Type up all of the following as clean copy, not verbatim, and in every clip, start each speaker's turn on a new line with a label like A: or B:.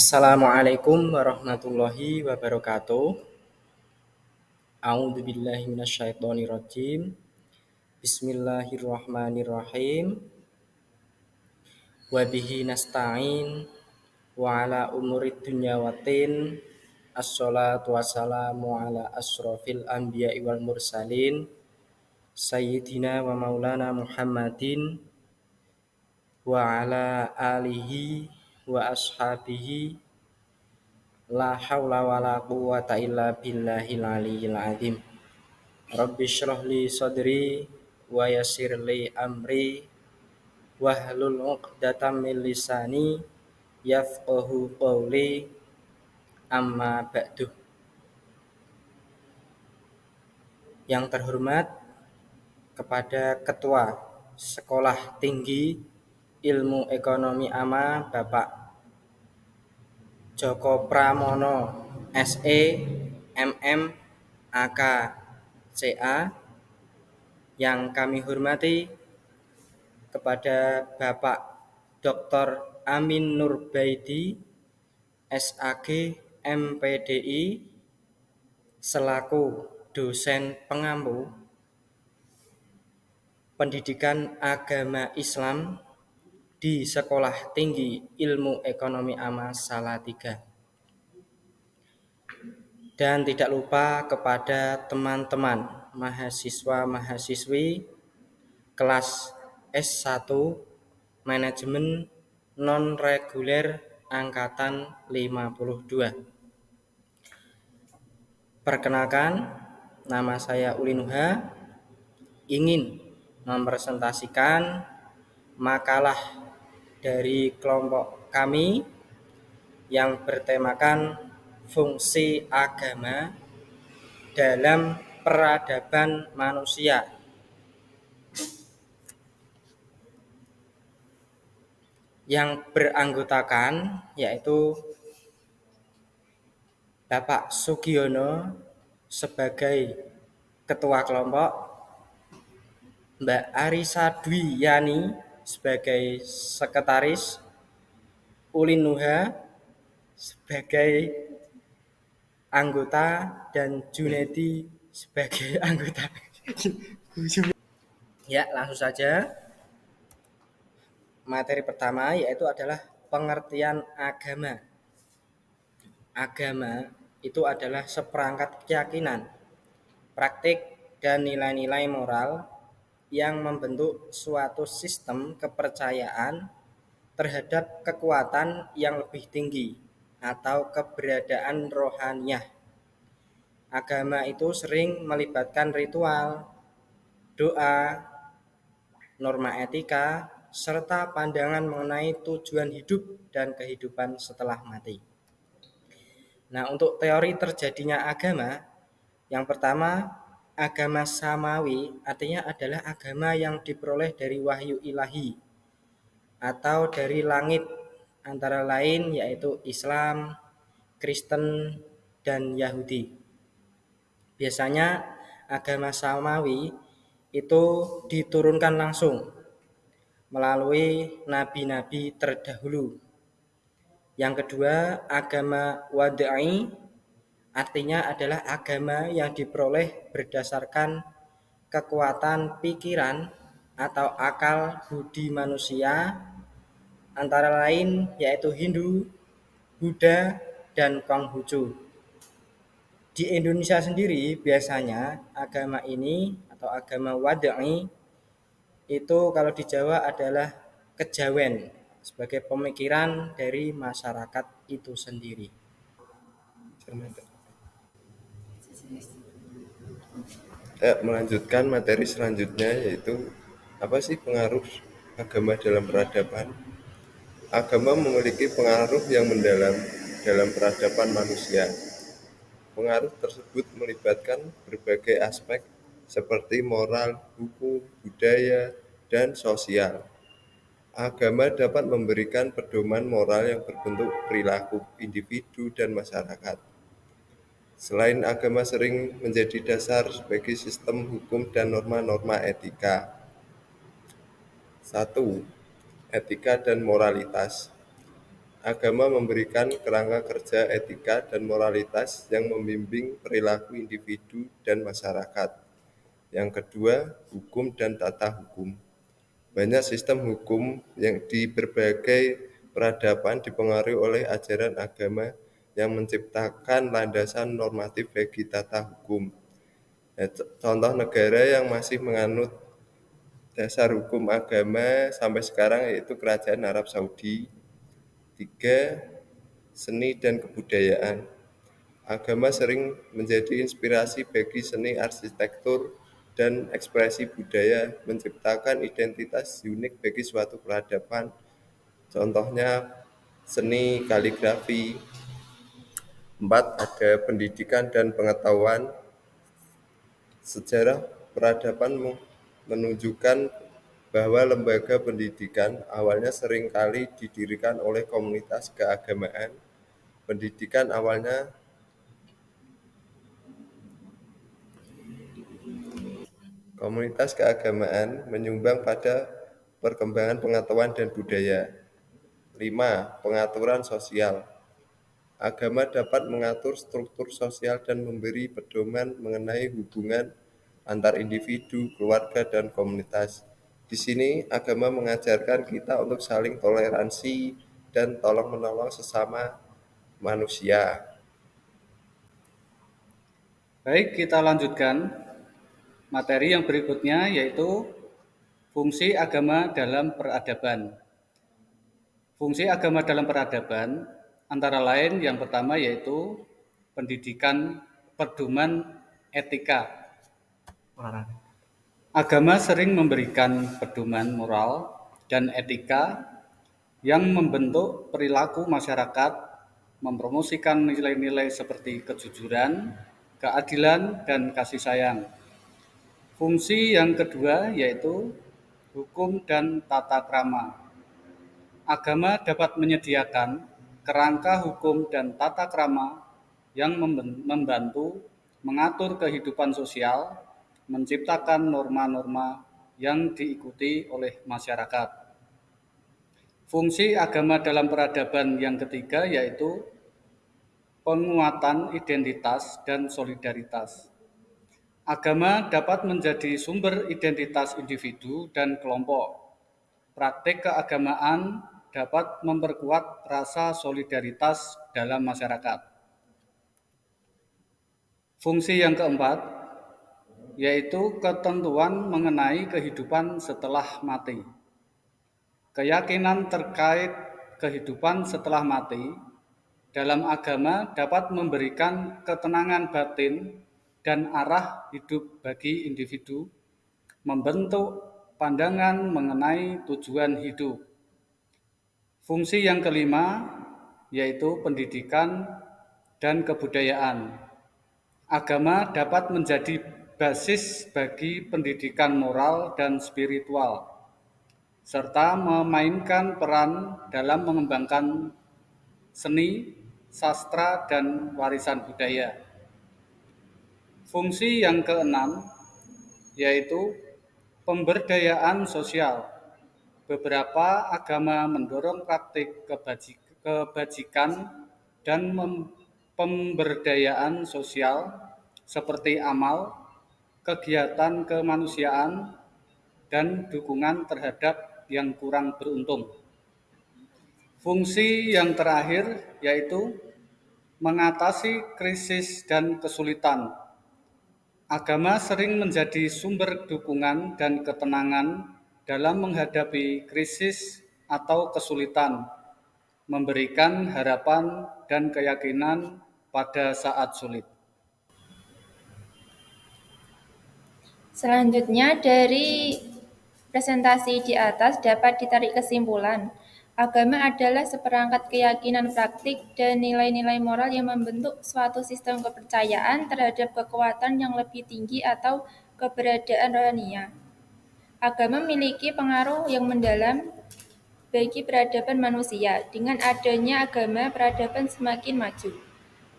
A: Assalamualaikum warahmatullahi wabarakatuh. A'udzubillahi minasyaitonirrajim. Bismillahirrahmanirrahim. Wa bihi nasta'in wa ala umurid dunya waddin. Assalatu wassalamu ala asrofil anbiya'i wal mursalin. Sayyidina wa maulana Muhammadin wa ala alihi wa ashabihi. La haula wala quwwata illa billahil aliyyil azim. Rabbi shrah li sadri wa yassir li amri wahlul 'uqdatam min lisani yafqahu qawli, amma ba'du. Yang terhormat kepada Ketua Sekolah Tinggi Ilmu Ekonomi AMA Bapak Joko Pramono SE MM AK CA, yang kami hormati kepada Bapak Dr. Amin Nurbaidi SAG MPDI selaku dosen pengampu pendidikan agama Islam di Sekolah Tinggi Ilmu Ekonomi AMA Salatiga. Dan tidak lupa kepada teman-teman mahasiswa-mahasiswi kelas S1 Manajemen Non-Reguler Angkatan 52. Perkenalkan, nama saya Uli Nuha, ingin mempresentasikan makalah dari kelompok kami yang bertemakan fungsi agama dalam peradaban manusia. Yang beranggotakan yaitu Bapak Sugiono sebagai ketua kelompok, Mbak Arisa Dwiyani sebagai sekretaris, Ulin Nuha sebagai anggota, dan Junedi sebagai anggota. Ya, langsung saja. Materi pertama yaitu adalah pengertian agama. Agama itu adalah seperangkat keyakinan, praktik, dan nilai-nilai moral yang membentuk suatu sistem kepercayaan terhadap kekuatan yang lebih tinggi atau keberadaan rohaniyah. Agama itu sering melibatkan ritual, doa, norma etika, serta pandangan mengenai tujuan hidup dan kehidupan setelah mati. Nah, untuk teori terjadinya agama, yang pertama, agama samawi artinya adalah agama yang diperoleh dari wahyu ilahi atau dari langit, antara lain yaitu Islam, Kristen, dan Yahudi. Biasanya agama samawi itu diturunkan langsung melalui nabi-nabi terdahulu. Yang kedua, agama wad'i artinya adalah agama yang diperoleh berdasarkan kekuatan pikiran atau akal budi manusia, antara lain yaitu Hindu, Buddha, dan Konghucu. Di Indonesia sendiri biasanya agama ini atau agama wad'i itu kalau di Jawa adalah kejawen sebagai pemikiran dari masyarakat itu sendiri.
B: Melanjutkan materi selanjutnya, yaitu apa sih pengaruh agama dalam peradaban? Agama memiliki pengaruh yang mendalam dalam peradaban manusia. Pengaruh tersebut melibatkan berbagai aspek seperti moral, hukum, budaya, dan sosial. Agama dapat memberikan pedoman moral yang berbentuk perilaku individu dan masyarakat. Selain agama sering menjadi dasar bagi sistem hukum dan norma-norma etika. 1. Etika dan moralitas. Agama memberikan kerangka kerja, etika, dan moralitas yang membimbing perilaku individu dan masyarakat. Yang kedua, hukum dan tata hukum. Banyak sistem hukum yang di berbagai peradaban dipengaruhi oleh ajaran agama yang menciptakan landasan normatif bagi tata hukum. Contoh negara yang masih menganut dasar hukum agama sampai sekarang yaitu Kerajaan Arab Saudi. Tiga, seni dan kebudayaan. Agama sering menjadi inspirasi bagi seni arsitektur dan ekspresi budaya, menciptakan identitas unik bagi suatu peradaban. Contohnya seni kaligrafi. Empat, ada pendidikan dan pengetahuan. Sejarah peradaban menunjukkan bahwa lembaga pendidikan awalnya seringkali didirikan oleh komunitas keagamaan. Pendidikan awalnya Komunitas keagamaan menyumbang pada perkembangan pengetahuan dan budaya. 5. Pengaturan sosial. Agama dapat mengatur struktur sosial dan memberi pedoman mengenai hubungan antar individu, keluarga, dan komunitas. Di sini, agama mengajarkan kita untuk saling toleransi dan tolong-menolong sesama manusia.
C: Baik, kita lanjutkan materi yang berikutnya, yaitu fungsi agama dalam peradaban. Fungsi agama dalam peradaban antara lain yang pertama yaitu pendidikan pedoman etika. Agama sering memberikan pedoman moral dan etika yang membentuk perilaku masyarakat, mempromosikan nilai-nilai seperti kejujuran, keadilan, dan kasih sayang. Fungsi yang kedua yaitu hukum dan tata krama. Agama dapat menyediakan kerangka hukum dan tata krama yang membantu mengatur kehidupan sosial, menciptakan norma-norma yang diikuti oleh masyarakat. Fungsi agama dalam peradaban yang ketiga yaitu penguatan identitas dan solidaritas. Agama dapat menjadi sumber identitas individu dan kelompok. Praktik keagamaan dapat memperkuat rasa solidaritas dalam masyarakat. Fungsi yang keempat yaitu ketentuan mengenai kehidupan setelah mati. Keyakinan terkait kehidupan setelah mati dalam agama dapat memberikan ketenangan batin dan arah hidup bagi individu, membentuk pandangan mengenai tujuan hidup. Fungsi yang kelima yaitu pendidikan dan kebudayaan. Agama dapat menjadi basis bagi pendidikan moral dan spiritual, serta memainkan peran dalam mengembangkan seni, sastra, dan warisan budaya. Fungsi yang keenam yaitu pemberdayaan sosial. Beberapa agama mendorong praktik kebajikan dan pemberdayaan sosial seperti amal, kegiatan kemanusiaan, dan dukungan terhadap yang kurang beruntung. Fungsi yang terakhir yaitu mengatasi krisis dan kesulitan. Agama sering menjadi sumber dukungan dan ketenangan dalam menghadapi krisis atau kesulitan, memberikan harapan dan keyakinan pada saat sulit.
D: Selanjutnya, dari presentasi di atas dapat ditarik kesimpulan, agama adalah seperangkat keyakinan praktik dan nilai-nilai moral yang membentuk suatu sistem kepercayaan terhadap kekuatan yang lebih tinggi atau keberadaan rohania. Agama memiliki pengaruh yang mendalam bagi peradaban manusia. Dengan adanya agama, peradaban semakin maju.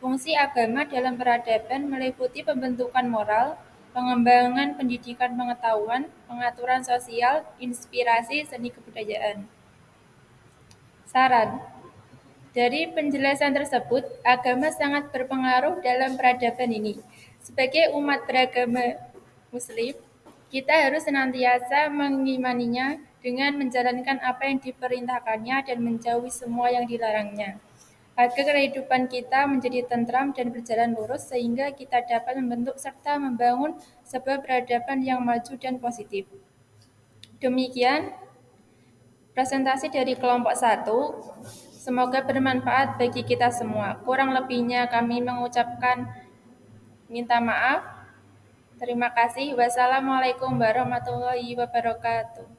D: Fungsi agama dalam peradaban meliputi pembentukan moral, pengembangan pendidikan pengetahuan, pengaturan sosial, inspirasi seni kebudayaan. Saran. Dari penjelasan tersebut, agama sangat berpengaruh dalam peradaban ini. Sebagai umat beragama Muslim, kita harus senantiasa mengimaninya dengan menjalankan apa yang diperintahkannya dan menjauhi semua yang dilarangnya. Agar kehidupan kita menjadi tentram dan berjalan lurus sehingga kita dapat membentuk serta membangun sebuah peradaban yang maju dan positif. Demikian presentasi dari kelompok 1. Semoga bermanfaat bagi kita semua. Kurang lebihnya kami mengucapkan minta maaf. Terima kasih. Wassalamualaikum warahmatullahi wabarakatuh.